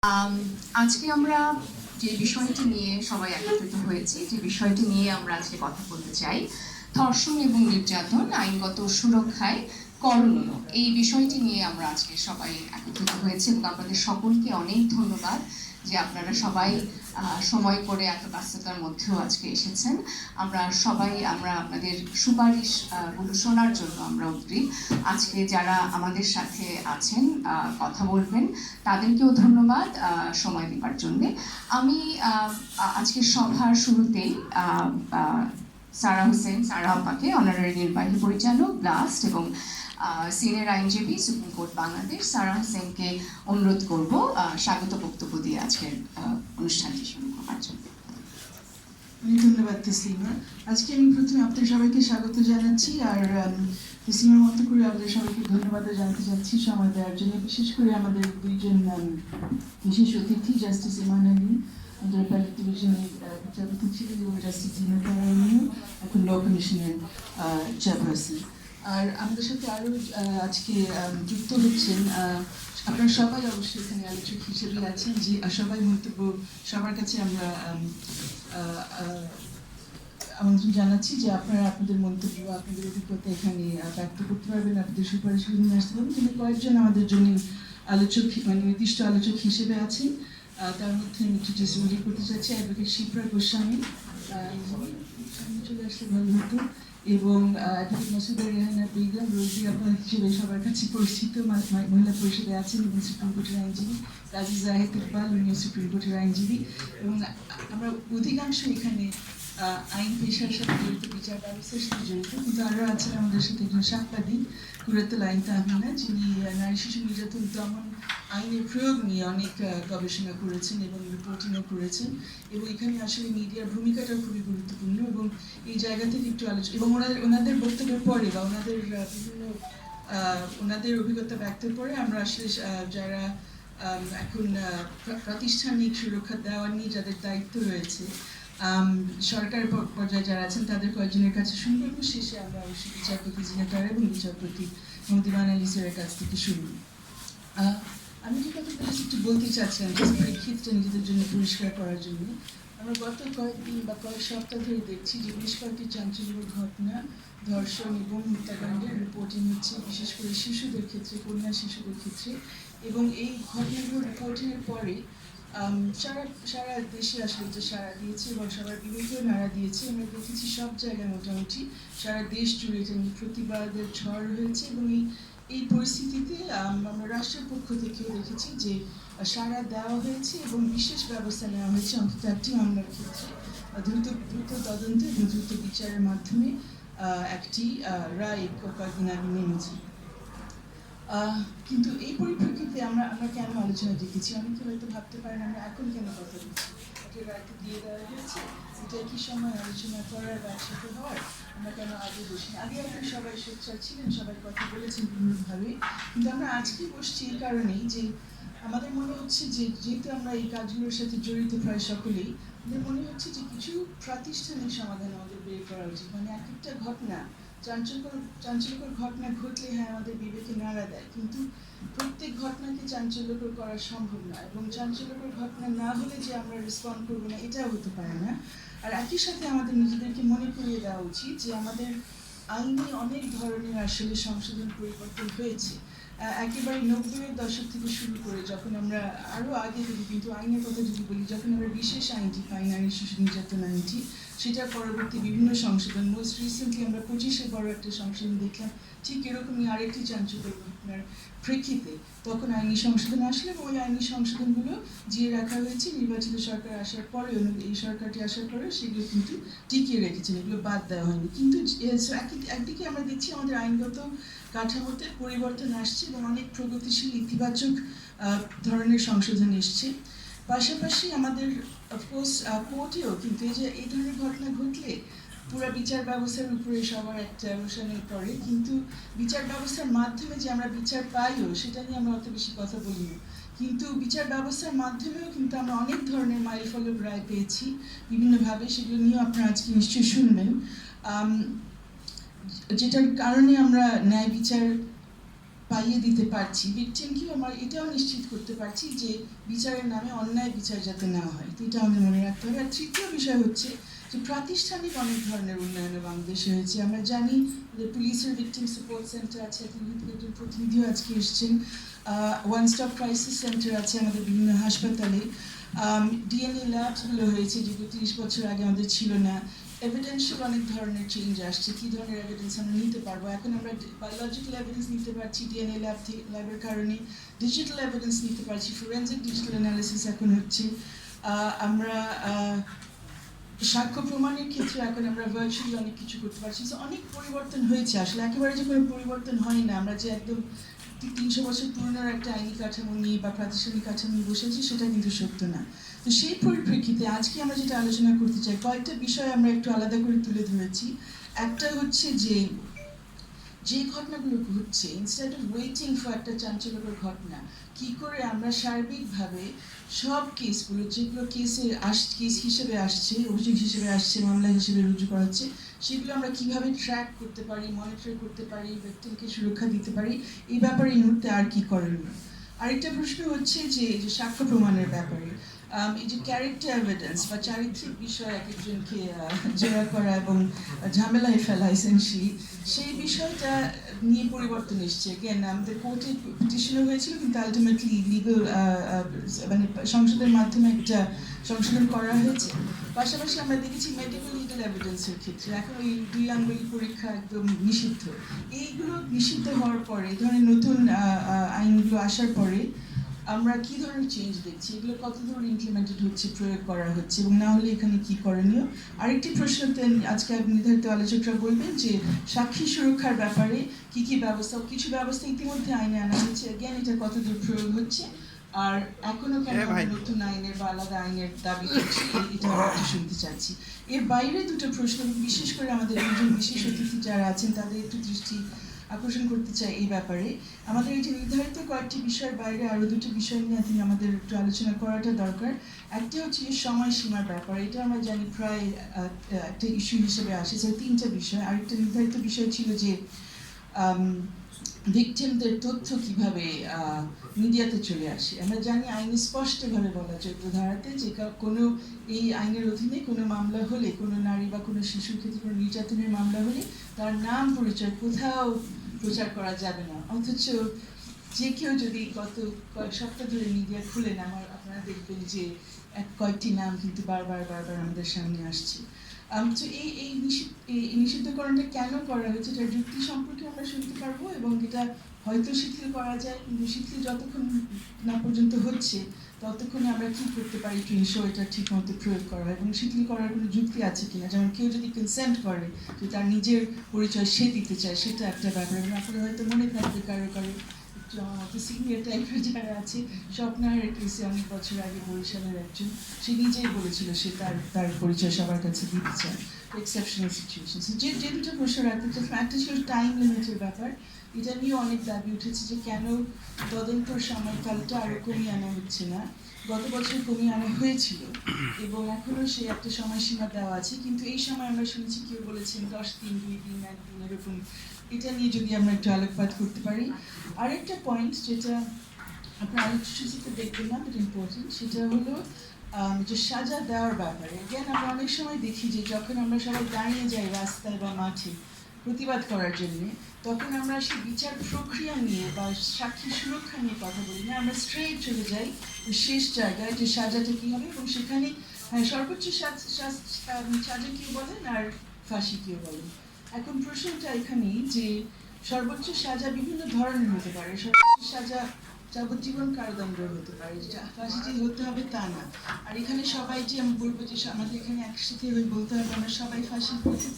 আম, আজকে আমরা যে বিষয়টি নিয়ে সবাই একত্রিত হয়েছি, যে বিষয়টি নিয়ে আমরা আজকে কথা বলতে চাই, ধর্ষণ এবং নির্যাতন আইনগত সুরক্ষায় করণীয়, এই বিষয়টি নিয়ে আমরা আজকে সবাই একত্রিত হয়েছি। এবং আপনাদের সকলকে অনেক ধন্যবাদ যে আপনারা সবাই সময় করে এত ব্যস্ততার মধ্যেও আজকে এসেছেন। আমরা আপনাদের সুপারিশ গুলো শোনার জন্য আমরা উদ্গ্রীব। আজকে যারা আমাদের সাথে আছেন, কথা বলবেন, তাদেরকেও ধন্যবাদ সময় দেওয়ার জন্য। আমি আজকের সভার শুরুতেই সারা আপাকে, অনারারি নির্বাহী পরিচালক ব্লাস্ট এবং সিনিয়র আইনজীবী সুপ্রিম কোর্ট বাংলাদেশ, সারা হোসেনকে অনুরোধ করব স্বাগত বক্তব্য দিয়ে আজকের অনুষ্ঠানটি শুরু করার জন্য। ধন্যবাদ তসলিমা। আজকে আমি প্রথমে আপনাদের সবাইকে স্বাগত জানাচ্ছি, আর তসলিমার মতো করে আপনাদের সবাইকে ধন্যবাদ জানাতে চাচ্ছি সময় দেওয়ার জন্য। বিশেষ করে আমাদের দুইজন বিশেষ অতিথি, জাস্টিস ইমান আলী, আমাদের অ্যাপেলেট ডিভিশনের বিচারপতি ছিলেন, এবং জাস্টিস জিনাতা রায়নিও, এখন ল কমিশনের চেয়ারপারসন। আর আমাদের সাথে আরও আজকে যুক্ত হচ্ছেন আপনারা সবাই অবশ্যই এখানে আলোচক হিসেবে আছেন, যে সবাই মন্তব্য সবার কাছে আমরা আমন্ত্রণ জানাচ্ছি যে আপনারা আপনাদের মন্তব্য, আপনাদের অভিজ্ঞতা এখানে ব্যক্ত করতে পারবেন, আপনাদের সুপারিশগুলো নিয়ে আসতে পারবেন। কিন্তু কয়েকজন আমাদের জন্য আলোচক, মানে নির্দিষ্ট আলোচক হিসেবে আছেন। তার মধ্যে আমি একটু যে উল্লেখ করতে চাচ্ছি অ্যাডভোকেট শিপ্রা গোস্বামী, চলে আসলে ভালো হতো, এবং অ্যাডভোকেট মাসুদা রেহানা বেগম, রোজি আপা হিসেবে সবার কাছে পরিচিত, মহিলা পরিষদে আছেন এবং সুপ্রিম কোর্টের আইনজীবী, কাজী জাহেদ ইকবাল, উনিও সুপ্রিম কোর্টের আইনজীবী। এবং আমরা অধিকাংশ এখানে আইন পেশার সাথে জড়িত, বিচার ব্যবস্থার সাথে জড়িত, কিন্তু আরও আছেন আমাদের সাথে একজন সাংবাদিক কুরাতুল আইন তাহমিনা, যিনি নারী শিশু নির্যাতন দমন আইনের প্রয়োগ নিয়ে অনেক গবেষণা করেছেন এবং রিপোর্টিংও করেছেন। এবং এখানে আসলে মিডিয়ার ভূমিকাটা খুবই গুরুত্বপূর্ণ, এবং এই জায়গা থেকে একটু আলোচনা এবং ওনাদের বক্তব্যের পরে বা ওনাদের বিভিন্ন ওনাদের অভিজ্ঞতা ব্যক্তের পরে আমরা আসলে যারা এখন প্রাতিষ্ঠানিক সুরক্ষা দেওয়া নিয়ে যাদের দায়িত্ব রয়েছে, সরকার পর্যায়ে যারা আছেন, তাদের কয়েকজনের কাছে শুনবো, এবং শেষে আমরা অবশ্যই বিচারপতি জিনাতা এবং বিচারপতি মোহাম্মদ ইমান আলী স্যারের কাছ থেকে শুনবো। আমি যে কথাগুলো একটু বলতে চাচ্ছিলাম এই ক্ষেত্রে নিজেদের জন্য পরিষ্কার করার জন্য, আমরা গত কয়েকদিন বা কয়েক সপ্তাহ ধরে দেখছি যে বেশ কয়েকটি চাঞ্চল্যকর ঘটনা, ধর্ষণ এবং হত্যাকাণ্ডের রিপোর্টিং হচ্ছে, বিশেষ করে শিশুদের ক্ষেত্রে, কন্যা শিশুদের ক্ষেত্রে। এবং এই ঘটনাগুলো রিপোর্টিংয়ের পরে সারা দেশে আসলে যে সাড়া দিয়েছে এবং সবার বিবেকেও নাড়া দিয়েছে। আমরা দেখেছি সব জায়গায় মোটামুটি সারা দেশ জুড়ে এটা নিয়ে প্রতিবাদের ঝড় হয়েছে। এবং এই পরিস্থিতিতে আমরা রাষ্ট্রের পক্ষ থেকেও দেখেছি যে সাড়া দেওয়া হয়েছে এবং বিশেষ ব্যবস্থা নেওয়া হয়েছে অন্তত একটি মামলার ক্ষেত্রে, দ্রুত তদন্ত এবং দ্রুত বিচারের মাধ্যমে একটি রায় কয়েকদিন আগে নেমেছে। কিন্তু এই পরিপ্রেক্ষিতে আমরা কেন আলোচনা দেখেছি, অনেকে হয়তো ভাবতে পারেন আমরা এখন কেন কথা বলছি, একটা রায়টা দিয়ে দেওয়া হয়েছে, এটা একই সময় আলোচনা করার বা একসাথে হওয়ার, আমরা কেন আগে বসি? আগে আপনি সবাই সোচ্চার ছিলেন, সবাই কথা বলেছেন বিভিন্নভাবে, কিন্তু আমরা আজকে বসছি এই কারণেই যে আমাদের মনে হচ্ছে যে যেহেতু আমরা এই কাজগুলোর সাথে জড়িত প্রায় সকলেই, আমাদের মনে হচ্ছে যে কিছু প্রাতিষ্ঠানিক সমাধান আমাদের বের করা উচিত। মানে এক একটা ঘটনা, চাঞ্চল্যকর ঘটনা ঘটলে হ্যাঁ আমাদের বিবেকে নাড়া দেয়, কিন্তু প্রত্যেক ঘটনাকে চাঞ্চল্যকর করা সম্ভব নয়, এবং চাঞ্চল্যকর ঘটনা না হলে যে আমরা রেসপন্ড করবো না এটাও হতে পারে না। আর একই সাথে আমাদের নিজেদেরকে মনে করিয়ে দেওয়া উচিত যে আমাদের আইনে অনেক ধরনের আসলে সংশোধন পরিবর্তন হয়েছে, একেবারে 90-এর দশক থেকে শুরু করে, যখন আমরা আরও আগে যদি, কিন্তু আইনের কথা যদি বলি, যখন আমরা বিশেষ আইনটি পাই, নারী শিশু নির্যাতন আইনটি, সেটার পরবর্তী বিভিন্ন সংশোধন, মোস্ট রিসেন্টলি আমরা 25-এ বড় একটা সংশোধন দেখলাম, ঠিক এরকমই আরেকটি চাঞ্চল্যকর ঘটনার প্রেক্ষিতে তখন আইনি সংশোধন আসলে, এবং ওই আইনি সংশোধনগুলো জিয়ে রাখা হয়েছে নির্বাচিত সরকার আসার পরে, এই সরকারটি আসার পরে সেগুলো কিন্তু টিকিয়ে রেখেছেন, এগুলো বাদ দেওয়া হয়নি। কিন্তু একদিকে আমরা দেখছি আমাদের আইনগত কাঠামোতে পরিবর্তন আসছে এবং অনেক প্রগতিশীল ইতিবাচক ধরনের সংশোধন এসছে। পাশাপাশি আমাদের অফকোর্স কোর্টেও কিন্তু এই ধরনের ঘটনা ঘটলে পুরো বিচার ব্যবস্থার উপরে সবার একটা অবসানের পরে, কিন্তু বিচার ব্যবস্থার মাধ্যমে যে আমরা বিচার পাইও সেটা নিয়ে আমরা অত বেশি কথা বলি না। কিন্তু বিচার ব্যবস্থার মাধ্যমেও কিন্তু আমরা অনেক ধরনের মাইলফলক রায় পেয়েছি বিভিন্নভাবে, সেগুলো নিয়েও আপনারা আজকে নিশ্চয়ই শুনবেন, যেটার কারণে আমরা ন্যায় বিচার পাইয়ে দিতে পারছি, ভিকটিমকেও আমরা এটাও নিশ্চিত করতে পারছি যে বিচারের নামে অন্যায় বিচার যাতে না হয়, তো এটা আমাদের মনে রাখতে হবে। আর তৃতীয় বিষয় হচ্ছে যে প্রাতিষ্ঠানিক অনেক ধরনের উন্নয়ন বাংলাদেশে হয়েছে। আমরা জানি যে পুলিশের ভিকটিম সাপোর্ট সেন্টার আছে, একজন প্রতিনিধিও আজকে এসছেন, ওয়ান স্টপ ক্রাইসিস সেন্টার আছে আমাদের বিভিন্ন হাসপাতালে, ডিএনএ ল্যাবসগুলো হয়েছে যেগুলো 30 বছর আগে আমাদের ছিল না। এভিডেন্সিয়াল অনেক ধরনের চেঞ্জ আসছে, কী ধরনের এভিডেন্স আমরা নিতে পারবো। এখন আমরা বায়োলজিক্যাল এভিডেন্স নিতে পারছি ডিএনএ ল্যাবের কারণে, ডিজিটাল এভিডেন্স নিতে পারছি, ফোরেন্সিক ডিজিটাল অ্যানালিসিস এখন হচ্ছে। আমরা সাক্ষ্য প্রমাণের ক্ষেত্রে এখন আমরা ভার্চুয়ালি অনেক কিছু করতে পারছি। So, অনেক পরিবর্তন হয়েছে। আসলে একেবারে যে কোনো পরিবর্তন হয় না, আমরা যে একদম 300 বছর পুরনো একটা আইনি কাঠামো নিয়ে বা প্রাতিষ্ঠানিক কাঠামো নিয়ে বসেছি সেটা কিন্তু সত্য না। তো সেই পরিপ্রেক্ষিতে আজকে আমরা যেটা আলোচনা করতে চাই, কয়েকটা বিষয় আমরা একটু আলাদা করে তুলে ধরেছি। একটা হচ্ছে যে ঘটনাগুলো ঘটছে, ইনস্টেড অফ ওয়েটিং ফর একটা চাঞ্চল্যকর ঘটনা, কি করে আমরা সার্বিকভাবে সব কেসগুলো যেগুলো কেস হিসেবে আসছে, অভিযোগ হিসেবে আসছে, মামলা হিসেবে রুজু করা হচ্ছে, সেগুলো আমরা কিভাবে ট্র্যাক করতে পারি, মনিটর করতে পারি, ভিকটিমকে সুরক্ষা দিতে পারি, এই ব্যাপারে এই মুহূর্তে আর কি করণীয়। আরেকটা প্রশ্ন হচ্ছে যে সাক্ষ্য প্রমাণের ব্যাপারে, এই যে ক্যারেক্টার এভিডেন্স বা চারিত্রিক বিষয় এক একজনকে জেরা করা এবং ঝামেলায় ফেলা এসেন্সিয়ালি, সেই বিষয়টা নিয়ে পরিবর্তন এসছে। জ্ঞান আমাদের কোর্টে পিটিশনও হয়েছিল, কিন্তু আলটিমেটলি লিগাল মানে সংসদের মাধ্যমে একটা সংশোধন করা হয়েছে। পাশাপাশি আমরা দেখেছি মেডিকেল লিগাল এভিডেন্সের ক্ষেত্রে এখন ওই 2 আঙ্গুলি পরীক্ষা একদম নিষিদ্ধ। এইগুলো নিষিদ্ধ হওয়ার পরে, এই ধরনের নতুন আইনগুলো আসার পরে আমরা কি ধরনের চেঞ্জ দেখছি, এগুলো কতদূর ইমপ্লিমেন্টেড হচ্ছে, প্রয়োগ করা হচ্ছে, এবং না হলে এখানে কি করণীয়। আরেকটি প্রশ্নতে আজকে নির্ধারিত আলোচকরা বলবেন যে সাক্ষী সুরক্ষার ব্যাপারে কি কি ব্যবস্থা, কিছু ব্যবস্থা ইতিমধ্যে আইনে আনা হয়েছে, জ্ঞান এটা কতদূর প্রয়োগ হচ্ছে, আর এখনো কেন নতুন আইনের বা আলাদা আইনের দাবি করছি, এটা আমরা শুনতে চাচ্ছি। এর বাইরে দুটো প্রশ্ন, বিশেষ করে আমাদের দুজন বিশেষ অতিথি যারা আছেন তাদের একটু দৃষ্টি আকর্ষণ করতে চাই এই ব্যাপারে। আমাদের এই যে নির্ধারিত কয়েকটি বিষয়ের বাইরে আরও দুটো বিষয় নিয়ে আমাদের একটু আলোচনা করাটা দরকার। একটা হচ্ছে সময়সীমার ব্যাপার, এটা আমরা জানি প্রায় একটা ইস্যু হিসেবে আসে, যে 3টা বিষয়। আরেকটা নির্ধারিত বিষয় ছিল যে ভিকটিমদের তথ্য কিভাবে মিডিয়াতে চলে আসে। আমরা জানি আইনে স্পষ্টভাবে বলা 14 ধারাতে যে কোনো এই আইনের অধীনে কোনো মামলা হলে, কোনো নারী বা কোনো শিশুর ক্ষেত্রে কোনো নির্যাতনের মামলা হলে তার নাম পরিচয় কোথাও প্রচার করা যাবে না। অথচ যে কেউ যদি গত কয়েক সপ্তাহ ধরে মিডিয়া খুলেন, আপনারা দেখবেন যে কয়েকটি নাম কিন্তু বারবার আমাদের সামনে আসছে। তো এই নিষিদ্ধকরণটা কেন করা হয়েছে, এটার যুক্তি সম্পর্কে আমরা শুনতে পারবো, এবং এটা হয়তো শিথিল করা যায়, কিন্তু শিথিল যতক্ষণ না পর্যন্ত হচ্ছে ততক্ষণে আমরা কী করতে পারি টু ইনশিওর এটা ঠিক মতো প্রয়োগ করা হয়, এবং শিথিল করার কোনো যুক্তি আছে কিনা। যেমন কেউ যদি কনসেন্ট করে যে তার নিজের পরিচয় সে দিতে চায়, সেটা একটা ব্যাপার। এবং আপনারা হয়তো মনে থাকবে কারো একটু আমার মতো সিনিয়র টাইপের যারা আছে, স্বপ্নাহের কেসে অনেক বছর আগে বরিশালের একজন, সে নিজেই বলেছিল সে তার পরিচয় সবার কাছে দিতে চায়, এক্সেপশনাল সিচুয়েশন। যে দুটো প্রশ্ন রাখতে চাই, একটা ছিল টাইম লিমিটের ব্যাপার। এটা নিয়ে অনেক দাবি উঠেছে যে কেন তদন্তর সময়কালটা আরও কমিয়ে আনা হচ্ছে না। গত বছর কমিয়ে আনা হয়েছিল এবং এখনও সে একটা সময়সীমা দেওয়া আছে, কিন্তু এই সময় আমরা শুনেছি কেউ বলেছেন 10 দিন, 2 দিন, 1 দিন, এরকম। এটা নিয়ে যদি আমরা একটু আলোকপাত করতে পারি। আরেকটা পয়েন্ট যেটা আপনার আলোকসূচিতে দেখবেন না, বাট ইম্পর্টেন্ট, সেটা হলো যে সাজা দেওয়ার ব্যাপারে। জ্ঞান আমরা অনেক সময় দেখি যে যখন আমরা সবাই দাঁড়িয়ে যাই রাস্তায় বা মাঠে প্রতিবাদ করার জন্য, তখন আমরা সেই বিচার প্রক্রিয়া নিয়ে বা সাক্ষী সুরক্ষা নিয়ে কথা বলি না, আমরা স্ট্রেট চলে যাই শেষ জায়গায় যে সাজাটা কী হবে, এবং সেখানে সর্বোচ্চ সাজা কেউ বলেন আর ফাঁসি কেউ বলেন। এখন প্রশ্নটা এখানেই যে সর্বোচ্চ সাজা বিভিন্ন ধরনের হতে পারে। সর্বোচ্চ সাজা যাবজ্জীবন কারাদণ্ড হতে পারে, ফাঁসি যে হতে হবে তা না। আর এখানে সবাই যে আমি বলবো যে আমাদের এখানে একসাথে বলতে হবে আমরা সবাই ফাঁসির পক্ষে